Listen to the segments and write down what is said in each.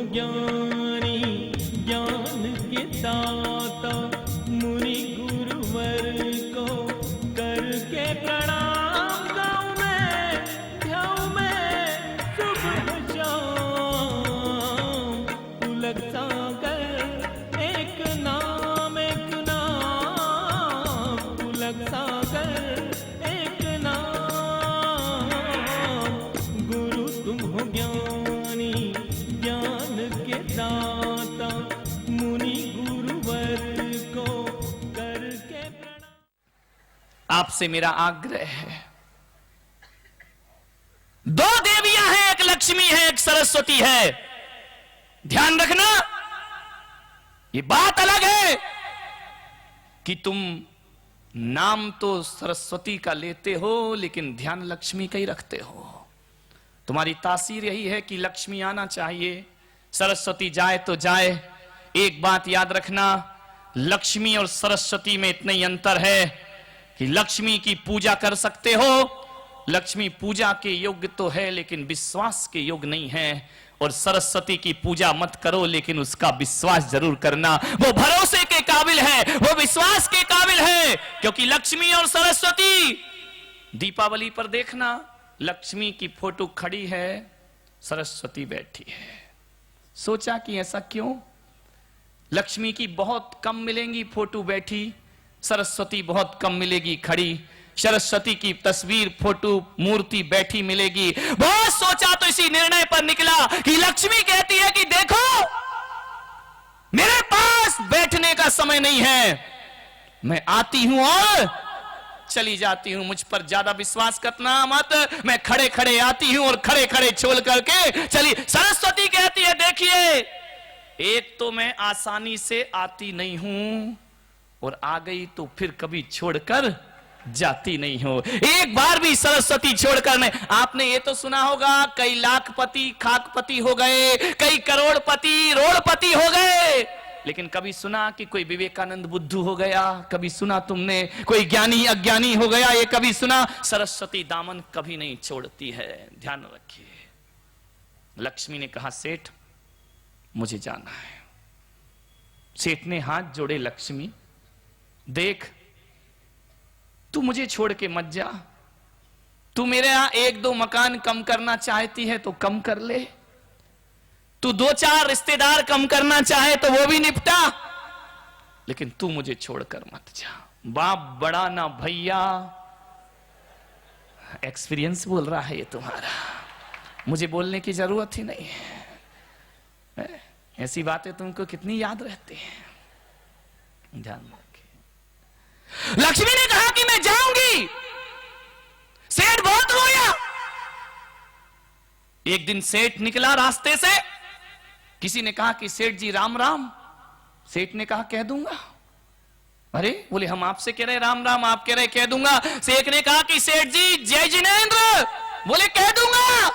हो ज्ञानी, ज्ञान के दाता, मुनि गुरुवर को करके प्रणाम गाऊं मैं, ध्याऊं मैं सुबह शाम। पुलक सागर एक नाम, एक नाम, पुलक सागर एक नाम। गुरु तुम हो ज्ञानी, ज्ञान के दाता, मुनि गुरुवर को करके प्रणाम। आपसे मेरा आग्रह है, दो देवियां हैं, एक लक्ष्मी है, एक सरस्वती है। ध्यान रखना, ये बात अलग है कि तुम नाम तो सरस्वती का लेते हो लेकिन ध्यान लक्ष्मी का ही रखते हो। तुम्हारी तासीर यही है कि लक्ष्मी आना चाहिए, सरस्वती जाए तो जाए। एक बात याद रखना, लक्ष्मी और सरस्वती में इतना ही अंतर है कि लक्ष्मी की पूजा कर सकते हो, लक्ष्मी पूजा के योग्य तो है लेकिन विश्वास के योग्य नहीं है। और सरस्वती की पूजा मत करो लेकिन उसका विश्वास जरूर करना। वो भरोसे के काबिल है, वो विश्वास के काबिल है, क्योंकि लक्ष्मी और सरस्वती, दीपावली पर देखना, लक्ष्मी की फोटो खड़ी है, सरस्वती बैठी है। सोचा कि ऐसा क्यों? लक्ष्मी की बहुत कम मिलेंगी फोटो बैठी, सरस्वती बहुत कम मिलेगी खड़ी। सरस्वती की तस्वीर, फोटो, मूर्ति बैठी मिलेगी। बहुत सोचा तो इसी निर्णय पर निकला कि लक्ष्मी कहती है कि देखो मेरे पास बैठने का समय नहीं है, मैं आती हूं और चली जाती हूं, मुझ पर ज्यादा विश्वास करना मत, मैं खड़े खड़े आती हूं और खड़े खड़े छोड़ करके चली। सरस्वती कहती है देखिए, एक तो मैं आसानी से आती नहीं हूं और आ गई तो फिर कभी छोड़कर जाती नहीं हो। एक बार भी सरस्वती छोड़कर नहीं। आपने ये तो सुना होगा कई लाखपति खाकपति हो गए, कई करोड़पति रोड़पति हो गए, लेकिन कभी सुना कि कोई विवेकानंद बुद्धू हो गया? कभी सुना तुमने कोई ज्ञानी अज्ञानी हो गया? ये कभी सुना? सरस्वती दामन कभी नहीं छोड़ती है, ध्यान रखिए। लक्ष्मी ने कहा सेठ मुझे जाना है। सेठ ने हाथ जोड़े, लक्ष्मी देख तू मुझे छोड़ के मत जा, तू मेरे यहां एक दो मकान कम करना चाहती है तो कम कर ले, तू दो चार रिश्तेदार कम करना चाहे तो वो भी निपटा, लेकिन तू मुझे छोड़कर मत जा। बाप बड़ा ना भैया, एक्सपीरियंस बोल रहा है ये तुम्हारा, मुझे बोलने की जरूरत ही नहीं है। ऐसी बातें तुमको कितनी याद रहती हैं, ध्यान रखिए। लक्ष्मी ने कहा कि मैं जाऊंगी। सेठ बहुत रोया। एक दिन सेठ निकला रास्ते से, किसी ने कहा कि सेठ जी राम राम। सेठ ने कहा कह दूंगा। अरे बोले हम आपसे कह रहे राम राम, आप कह रहे कह दूंगा। सेठ ने कहा कि सेठ जी जय जिनेंद्र, बोले कह दूंगा।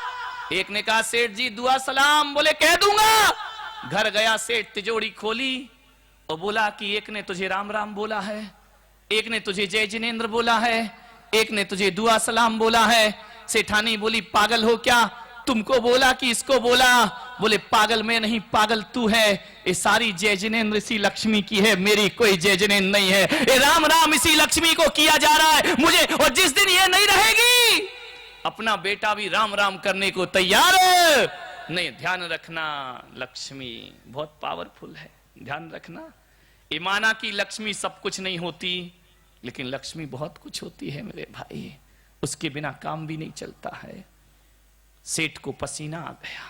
एक ने कहा सेठ जी दुआ सलाम, बोले कह दूंगा। घर गया सेठ, तिजोरी खोली और बोला कि एक ने तुझे राम राम बोला है, एक ने तुझे जय जिनेंद्र बोला है, एक ने तुझे दुआ सलाम बोला है। सेठानी बोली पागल हो क्या, तुमको बोला कि इसको बोला? बोले पागल मैं नहीं, पागल तू है। ये सारी जय जिनेंद्र इसी लक्ष्मी की है, मेरी कोई जय जिनेंद्र नहीं है। ये राम राम इसी लक्ष्मी को किया जा रहा है मुझे, और जिस दिन ये नहीं रहेगी अपना बेटा भी राम राम करने को तैयार है। नहीं, ध्यान रखना, लक्ष्मी बहुत पावरफुल है, ध्यान रखना। ये माना कि लक्ष्मी सब कुछ नहीं होती, लेकिन लक्ष्मी बहुत कुछ होती है मेरे भाई, उसके बिना काम भी नहीं चलता है। सेठ को पसीना आ गया।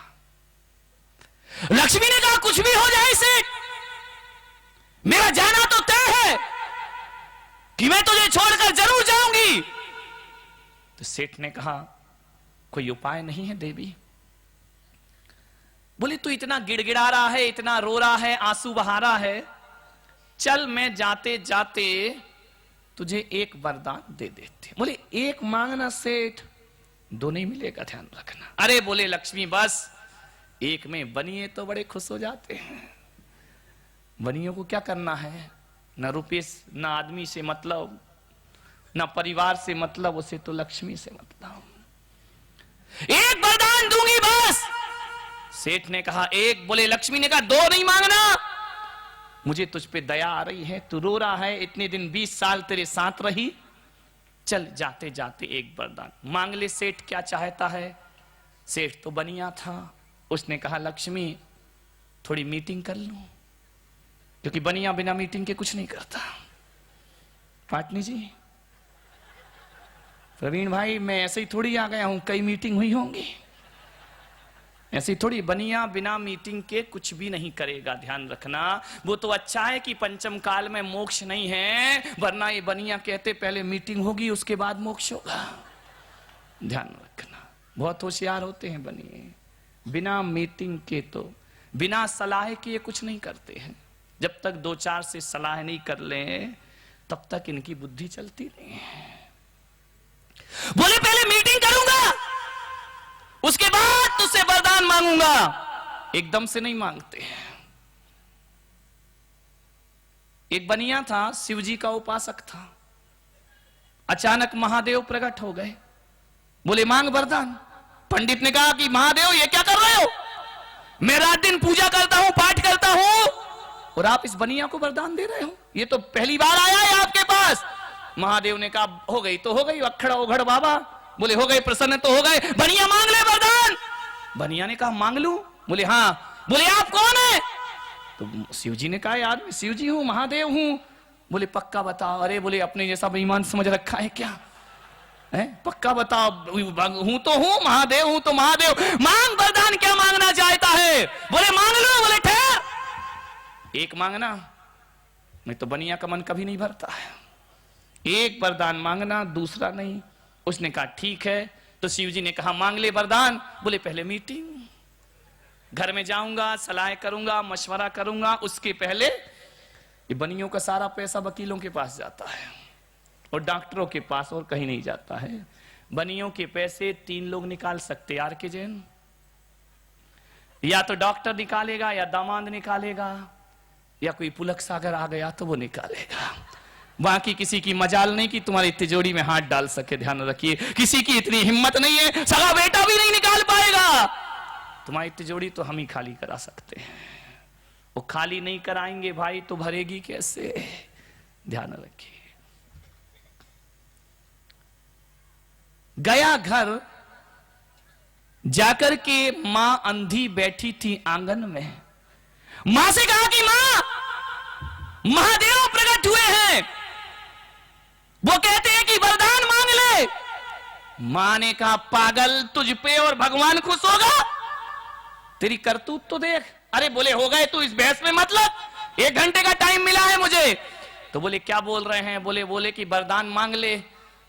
लक्ष्मी ने कहा कुछ भी हो जाए सेठ, मेरा जाना तो तय है कि मैं तुझे छोड़कर जरूर जाऊंगी। तो सेठ ने कहा कोई उपाय नहीं है देवी? बोली तू इतना गिड़गिड़ा रहा है, इतना रो रहा है, आंसू बहा रहा है, चल मैं जाते जाते तुझे एक वरदान दे देते। बोले एक मांगना सेठ, दो नहीं मिलेगा, ध्यान रखना। अरे बोले लक्ष्मी बस एक में, बनिए तो बड़े खुश हो जाते हैं। बनियों को क्या करना है, न रुपये न आदमी से मतलब, न परिवार से मतलब, उसे तो लक्ष्मी से मतलब। एक वरदान दूंगी बस। सेठ ने कहा एक, बोले लक्ष्मी ने कहा दो नहीं मांगना, मुझे तुझ पे दया आ रही है, तू रो रहा है, इतने दिन 20 साल तेरे साथ रही, चल जाते जाते एक वरदान मांग ले। सेठ क्या चाहता है? सेठ तो बनिया था, उसने कहा लक्ष्मी थोड़ी मीटिंग कर लूं, क्योंकि बनिया बिना मीटिंग के कुछ नहीं करता। पाटनी जी, प्रवीण भाई, मैं ऐसे ही थोड़ी आ गया हूं, कई मीटिंग हुई होंगी, ऐसे ही थोड़ी। बनिया बिना मीटिंग के कुछ भी नहीं करेगा, ध्यान रखना। वो तो अच्छा है कि पंचम काल में मोक्ष नहीं है, वरना ये बनिया कहते पहले मीटिंग होगी उसके बाद मोक्ष होगा। ध्यान रखना, बहुत होशियार होते हैं बनिए, बिना मीटिंग के तो बिना सलाह के ये कुछ नहीं करते हैं। जब तक 2-4 से सलाह नहीं कर लें तब तक इनकी बुद्धि चलती नहीं है। बोले पहले मीटिंग करूंगा, उसके बाद तुझसे वरदान मांगूंगा, एकदम से नहीं मांगते हैं। एक बनिया था, शिवजी का उपासक था, अचानक महादेव प्रकट हो गए, बोले मांग वरदान। पंडित ने कहा कि महादेव ये क्या कर रहे हो, मैं रात दिन पूजा करता हूं, पाठ करता हूं, और आप इस बनिया को वरदान दे रहे हो, ये तो पहली बार आया है आपके पास। महादेव ने कहा हो गई तो हो गई, अखड़ा उघड़ बाबा, बोले हो गए प्रसन्न तो हो गए, बनिया मांग ले वरदान। बनिया ने कहा मांग लूं? बोले हाँ। बोले आप कौन है? तो शिवजी ने कहा यार मैं शिवजी हूं, महादेव हूं। बोले पक्का बताओ। अरे बोले अपने जैसा बेईमान समझ रखा है क्या है, पक्का बताओ। हूं तो हूं, महादेव हूं तो महादेव, मांग वरदान, क्या मांगना चाहता है? बोले मांग लो। बोले ठहर, एक मांगना, नहीं तो बनिया का मन कभी नहीं भरता है, एक वरदान मांगना, दूसरा नहीं। उसने कहा ठीक है। तो शिवजी ने कहा मांग ले वरदान। बोले पहले मीटिंग, घर में जाऊंगा, सलाह करूंगा, मशवरा करूंगा, उसके पहले। ये बनियों का सारा पैसा वकीलों के पास जाता है और डॉक्टरों के पास, और कहीं नहीं जाता है। बनियों के पैसे 3 लोग निकाल सकते, आर के जैन, या तो डॉक्टर निकालेगा, या दामाद निकालेगा, या कोई पुलक सागर आ गया तो वो निकालेगा। बाकी किसी की मजाल नहीं कि तुम्हारी तिजोरी में हाथ डाल सके। ध्यान रखिए, किसी की इतनी हिम्मत नहीं है, सगा बेटा भी नहीं निकाल पाएगा। तुम्हारी तिजोरी तो हम ही खाली करा सकते हैं, वो खाली नहीं कराएंगे भाई तो भरेगी कैसे? ध्यान रखिए। गया घर जाकर के मां अंधी बैठी थी आंगन में, मां से कहा कि मां महादेव प्रकट हुए हैं, वो कहते हैं कि वरदान मांग ले। मां ने कहा पागल, तुझ पे और भगवान खुश होगा? तेरी करतूत तो देख। अरे बोले हो गए तू इस बहस में, मतलब 1 घंटे का टाइम मिला है मुझे। तो बोले क्या बोल रहे हैं? बोले कि वरदान मांग ले।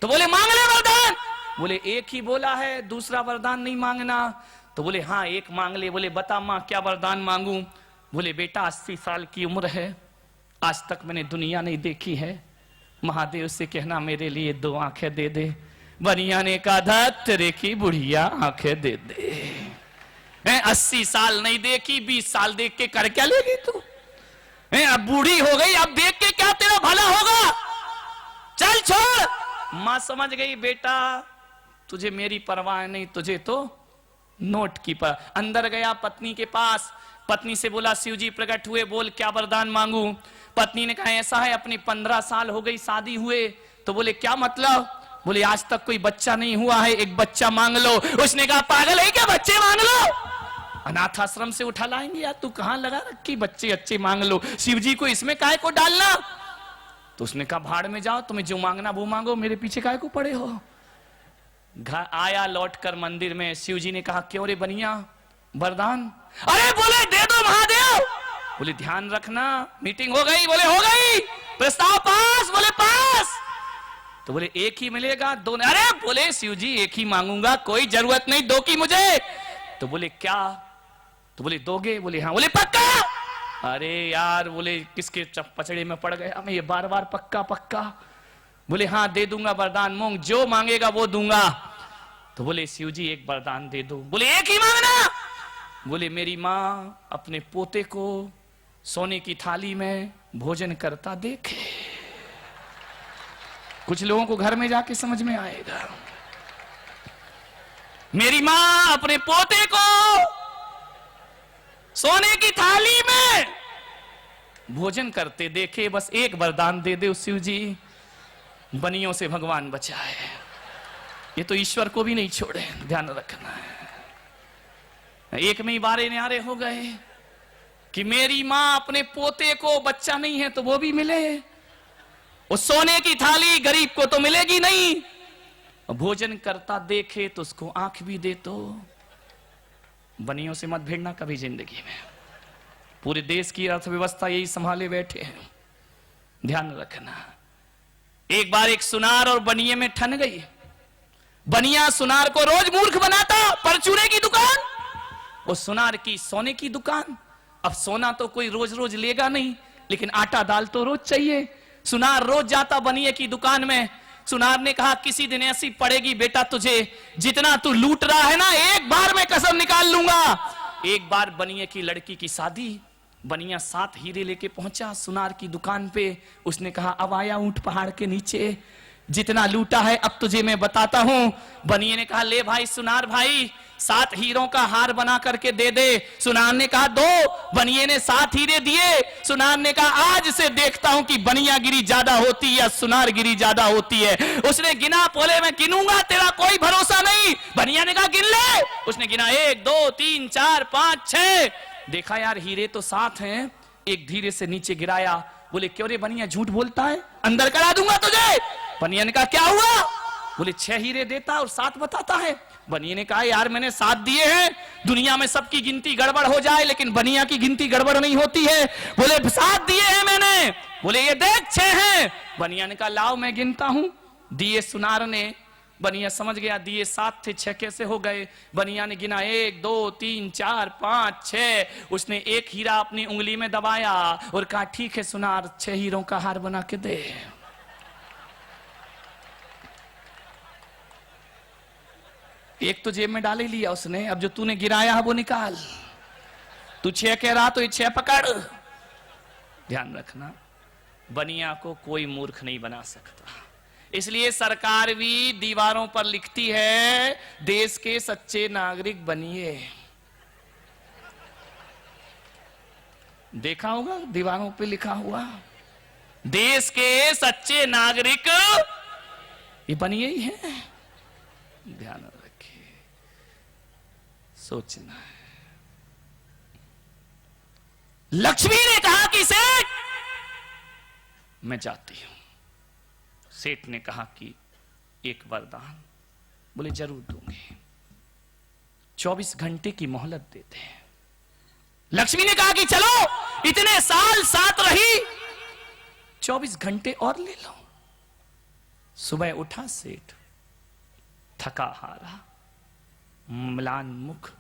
तो बोले मांग ले वरदान। बोले एक ही बोला है, दूसरा वरदान नहीं मांगना। तो बोले हाँ एक मांग ले। बोले बता मां क्या वरदान मांगू? बोले बेटा 80 साल की उम्र है, आज तक मैंने दुनिया नहीं देखी है, महादेव से कहना मेरे लिए 2 आंखें दे दे। बनिया ने कहा धत तेरे की बुढ़िया आंखें दे दे, 80 साल नहीं देखी, 20 साल देख के कर क्या लेगी तू? अब बूढ़ी हो गई, अब देख के क्या तेरा भला होगा? चल छोड़। मां समझ गई बेटा तुझे मेरी परवाह नहीं, तुझे तो नोट की पर। अंदर गया पत्नी के पास, पत्नी से बोला शिवजी प्रकट हुए, बोल क्या वरदान मांगू? पत्नी ने कहा ऐसा है अपनी 15 साल हो गई शादी हुए। तो बोले क्या मतलब? बोले आज तक कोई बच्चा नहीं हुआ है, एक बच्चा मांग लो। उसने कहा पागल है क्या, बच्चे मांग लो? अनाथ आश्रम से उठा लाएंगे यार, तू कहां लगा रखी बच्चे अच्छे मांग लो, शिवजी को इसमें काहे को डालना? तो उसने कहा भाड़ में जाओ, तुम्हें जो मांगना वो मांगो, मेरे पीछे काहे को पड़े हो? घर आया लौटकर मंदिर में, शिवजी ने कहा क्यों रे बनिया वरदान? अरे बोले दे दो महादेव। बोले ध्यान रखना मीटिंग हो गई। बोले हो गई। प्रस्ताव पास? बोले पास। तो बोले एक ही मिलेगा, 2? अरे बोले शिवजी एक ही मांगूंगा, कोई जरूरत नहीं 2 की मुझे। तो बोले क्या? तो बोले दोगे? बोले हाँ। बोले पक्का? अरे यार बोले किसके पचड़े में पड़ गया मैं, ये बार-बार पक्का पक्का। बोले हाँ दे दूंगा वरदान, मोंग जो मांगेगा वो दूंगा। तो बोले शिवजी एक वरदान दे दो। बोले एक ही मांगना? बोले मेरी मां अपने पोते को सोने की थाली में भोजन करता देखे। कुछ लोगों को घर में जाके समझ में आएगा। मेरी मां अपने पोते को सोने की थाली में भोजन करते देखे, बस एक वरदान दे दे शिव जी, बनियों से भगवान बचाए। ये तो ईश्वर को भी नहीं छोड़े, ध्यान रखना है। एक में ही बारे न्यारे हो गए कि मेरी मां अपने पोते को, बच्चा नहीं है तो वो भी मिले, उस सोने की थाली गरीब को तो मिलेगी नहीं, भोजन करता देखे तो उसको आंख भी दे। तो बनियों से मत भिड़ना कभी जिंदगी में, पूरे देश की अर्थव्यवस्था यही संभाले बैठे हैं, ध्यान रखना। एक बार एक सुनार और बनिए में ठन गई। बनिया सुनार को रोज मूर्ख बनाता, परचूने की दुकान, वो सुनार की सोने की दुकान। अब सोना तो कोई रोज रोज लेगा नहीं, लेकिन आटा दाल तो रोज चाहिए। सुनार रोज जाता बनिए की दुकान में। सुनार ने कहा किसी दिन ऐसी पड़ेगी बेटा तुझे, जितना तू लूट रहा है ना, एक बार में कसम निकाल लूंगा। एक बार बनिए की लड़की की शादी, बनिया 7 हीरे लेके पहुंचा सुनार की दुकान पे। उसने कहा अब आया ऊंट पहाड़ के नीचे, जितना लूटा है अब तुझे मैं बताता हूं। बनिए ने कहा ले भाई सुनार भाई, 7 हीरों का हार बना करके दे दे। सुनार ने कहा दो। बनिए ने 7 हीरे दिए। सुनार ने कहा आज से देखता हूं कि बनियागिरी ज्यादा होती है या सुनारगिरी ज्यादा होती है। उसने गिना, बोले मैं गिनूंगा, तेरा कोई भरोसा नहीं। बनिया ने कहा गिन ले। उसने गिना 1 2 3 4 5 6। देखा यार हीरे तो 7 हैं, एक धीरे से नीचे गिराया। बोले क्यों रे बनिया झूठ बोलता है, अंदर करा दूंगा तुझे। बनिया ने कहा क्या हुआ? बोले 6 हीरे देता और 7 बताता है। बनिया ने कहा यार मैंने 7 दिए हैं, दुनिया में सबकी गिनती गड़बड़ हो जाए लेकिन बनिया की गिनती गड़बड़ नहीं होती है। बोले 7 दिए हैं मैंने। बोले ये देख 6 हैं। बनिया ने कहा लाओ मैं गिनता हूं। दिए सुनार ने। बनिया समझ गया दिए 7 थे, 6 कैसे हो गए। बनिया ने गिना 1 2 3 4 5 6। उसने एक हीरा अपनी उंगली में दबाया और कहा ठीक है सुनार, 6 हीरों का हार बना के दे। एक तो जेब में डाल ही लिया उसने, अब जो तूने गिराया है वो निकाल। तू 6 कह रहा तो ये 6 पकड़। ध्यान रखना, बनिया को कोई मूर्ख नहीं बना सकता। इसलिए सरकार भी दीवारों पर लिखती है देश के सच्चे नागरिक बनिए। देखा होगा दीवारों पे लिखा हुआ देश के सच्चे नागरिक ये बनिए ही है। ध्यान रखिए, सोचना है। लक्ष्मी ने कहा कि सेठ मैं जाती हूं। सेठ ने कहा कि एक वरदान। बोले जरूर दूंगी, 24 घंटे की मोहलत देते हैं। लक्ष्मी ने कहा कि चलो इतने साल साथ रही, 24 घंटे और ले लो। सुबह उठा सेठ, थका हारा, म्लान मुख।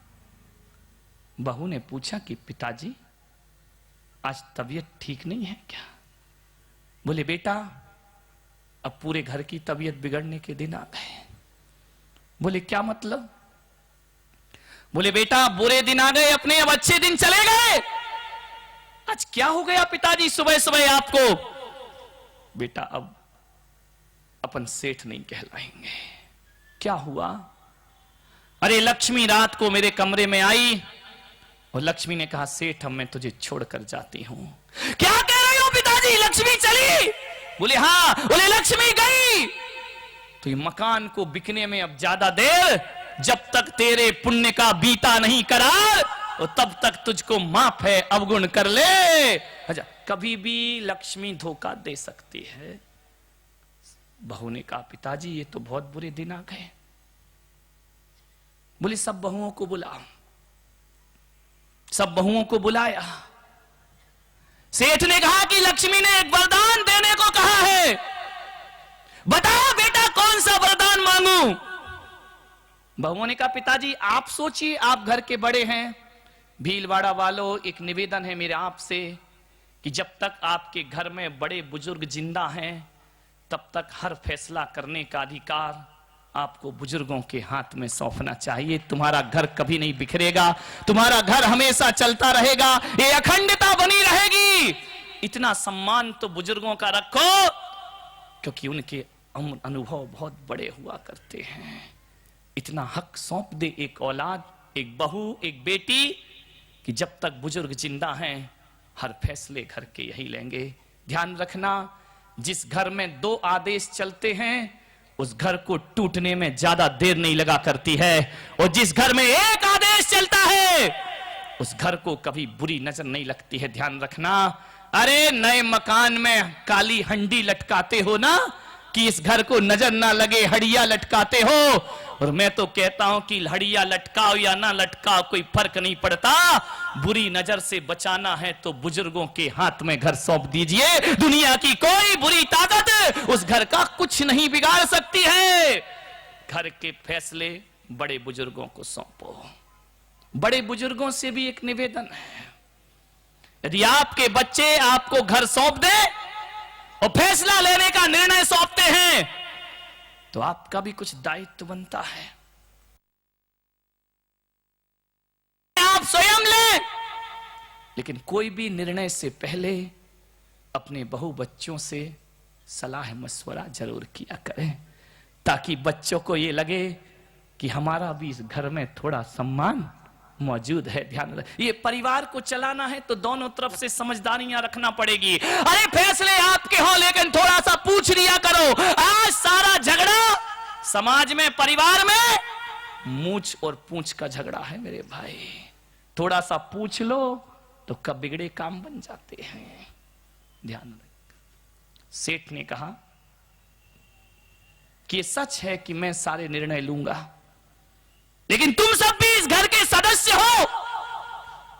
बहू ने पूछा कि पिताजी आज तबीयत ठीक नहीं है क्या? बोले बेटा अब पूरे घर की तबीयत बिगड़ने के दिन आ गए। बोले क्या मतलब? बोले बेटा बुरे दिन आ गए अपने, अब अच्छे दिन चले गए। आज क्या हो गया पिताजी सुबह सुबह आपको? बेटा अब अपन सेठ नहीं कहलाएंगे। क्या हुआ? अरे लक्ष्मी रात को मेरे कमरे में आई और लक्ष्मी ने कहा सेठ अब मैं तुझे छोड़कर जाती हूं। क्या कह रहे हो पिताजी, लक्ष्मी चली? बोले हाँ। बोले लक्ष्मी गई तो ये मकान को बिकने में अब ज्यादा देर, जब तक तेरे पुण्य का बीता नहीं करार और तब तक तुझको माफ है, अवगुण कर ले। अच्छा, कभी भी लक्ष्मी धोखा दे सकती है। बहू ने कहा पिताजी ये तो बहुत बुरे दिन आ गए। बोले सब बहुओं को बुलाओ। सब बहुओं को बुलाया। सेठ ने कहा कि लक्ष्मी ने एक वरदान देने को कहा है, बताओ बेटा कौन सा वरदान मांगू? बहुओं ने कहा पिताजी आप सोचिए, आप घर के बड़े हैं। भीलवाड़ा वालों एक निवेदन है मेरे आपसे कि जब तक आपके घर में बड़े बुजुर्ग जिंदा हैं तब तक हर फैसला करने का अधिकार आपको बुजुर्गों के हाथ में सौंपना चाहिए। तुम्हारा घर कभी नहीं बिखरेगा, तुम्हारा घर हमेशा चलता रहेगा, ये अखंडता बनी रहेगी। इतना सम्मान तो बुजुर्गों का रखो क्योंकि उनके अनुभव बहुत बड़े हुआ करते हैं। इतना हक सौंप दे एक औलाद, एक बहू, एक बेटी कि जब तक बुजुर्ग जिंदा हैं हर फैसले घर के यही लेंगे। ध्यान रखना, जिस घर में 2 आदेश चलते हैं उस घर को टूटने में ज्यादा देर नहीं लगा करती है, और जिस घर में 1 आदेश चलता है उस घर को कभी बुरी नजर नहीं लगती है। ध्यान रखना। अरे नए मकान में काली हंडी लटकाते हो ना कि इस घर को नजर ना लगे, हड़िया लटकाते हो। और मैं तो कहता हूं कि हड़िया लटकाओ या ना लटकाओ कोई फर्क नहीं पड़ता, बुरी नजर से बचाना है तो बुजुर्गों के हाथ में घर सौंप दीजिए। दुनिया की कोई बुरी ताकत उस घर का कुछ नहीं बिगाड़ सकती है। घर के फैसले बड़े बुजुर्गों को सौंपो। बड़े बुजुर्गों से भी एक निवेदन है, यदि आपके बच्चे आपको घर सौंप दे और फैसला लेने का निर्णय सौंपते हैं तो आपका भी कुछ दायित्व बनता है। आप स्वयं लें, लेकिन कोई भी निर्णय से पहले अपने बहू बच्चों से सलाह मशवरा जरूर किया करें, ताकि बच्चों को यह लगे कि हमारा भी इस घर में थोड़ा सम्मान मौजूद है। ध्यान रखें, ये परिवार को चलाना है तो दोनों तरफ से समझदारियां रखना पड़ेगी। अरे फैसले आपके हो लेकिन थोड़ा सा पूछ लिया करो। आज सारा झगड़ा समाज में, परिवार में मूंछ और पूंछ का झगड़ा है मेरे भाई। थोड़ा सा पूछ लो तो कब बिगड़े काम बन जाते हैं। ध्यान रखें। सेठ ने कहा कि सच है कि मैं सारे निर्णय लूंगा, लेकिन तुम सब भी इस घर के सदस्य हो,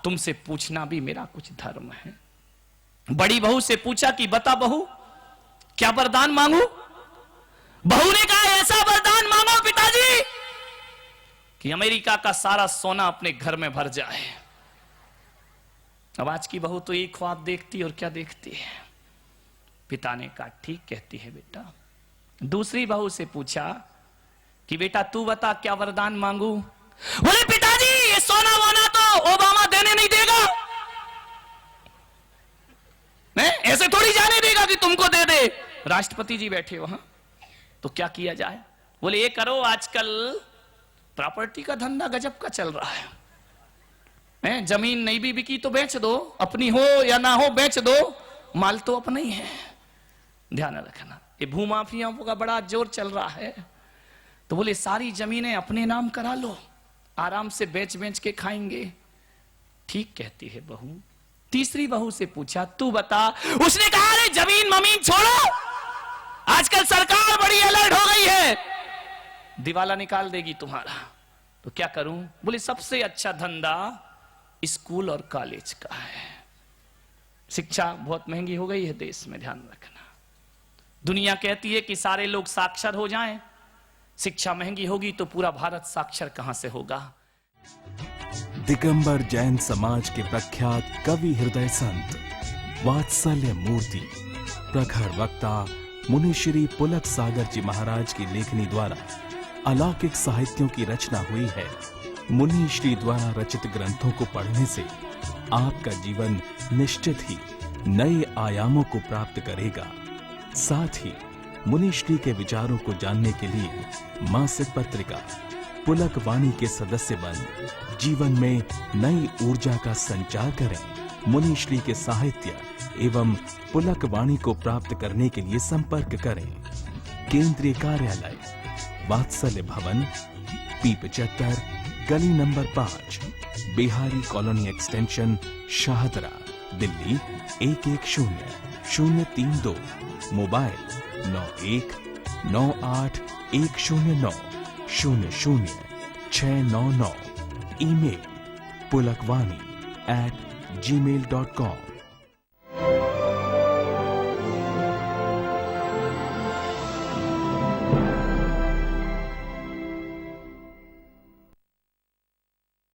तुमसे पूछना भी मेरा कुछ धर्म है। बड़ी बहू से पूछा कि बता बहू क्या वरदान मांगू। बहू ने कहा ऐसा वरदान मांगो पिताजी कि अमेरिका का सारा सोना अपने घर में भर जाए। अब आज की बहू तो एक ख्वाब देखती और क्या देखती है। पिता ने कहा ठीक कहती है बेटा। दूसरी बहू से पूछा कि बेटा तू बता क्या वरदान मांगू। बोले पिताजी ये सोना वोना तो ओबामा देने नहीं देगा, नहीं ऐसे थोड़ी जाने देगा कि तुमको दे दे। राष्ट्रपति जी बैठे वहां, तो क्या किया जाए। बोले ये करो, आजकल प्रॉपर्टी का धंधा गजब का चल रहा है। जमीन नहीं भी बिकी तो बेच दो, अपनी हो या ना हो बेच दो, माल तो अपना ही है। ध्यान रखना, ये भूमाफियाओं का बड़ा जोर चल रहा है। तो बोले सारी जमीनें अपने नाम करा लो, आराम से बेच बेच के खाएंगे। ठीक कहती है बहू। तीसरी बहू से पूछा तू बता। उसने कहा अरे जमीन ममीन छोड़ो, आजकल सरकार बड़ी अलर्ट हो गई है, दिवाला निकाल देगी तुम्हारा। तो क्या करूं। बोले सबसे अच्छा धंधा स्कूल और कॉलेज का है। शिक्षा बहुत महंगी हो गई है देश में, ध्यान रखना। दुनिया कहती है कि सारे लोग साक्षर हो जाएं, शिक्षा महंगी होगी तो पूरा भारत साक्षर कहां से होगा। दिगंबर जैन समाज के प्रख्यात कवि हृदय संत वात्सल्य मूर्ति प्रखर वक्ता मुनि श्री पुलक सागर जी महाराज की लेखनी द्वारा अलौकिक साहित्यों की रचना हुई है। मुनि श्री द्वारा रचित ग्रंथों को पढ़ने से आपका जीवन निश्चित ही नए आयामों को प्राप्त करेगा। साथ ही मुनि श्री के विचारों को जानने के लिए मासिक पत्रिका पुलक वाणी के सदस्य बन जीवन में नई ऊर्जा का संचार करें। मुनि श्री के साहित्य एवं पुलक वाणी को प्राप्त करने के लिए संपर्क करें। केंद्रीय कार्यालय वात्सल्य भवन, P75, गली number 5, Bihari colony extension, Shahdara, Delhi 110032। Mobile 919810900699। Email pulakvani@gmail.com।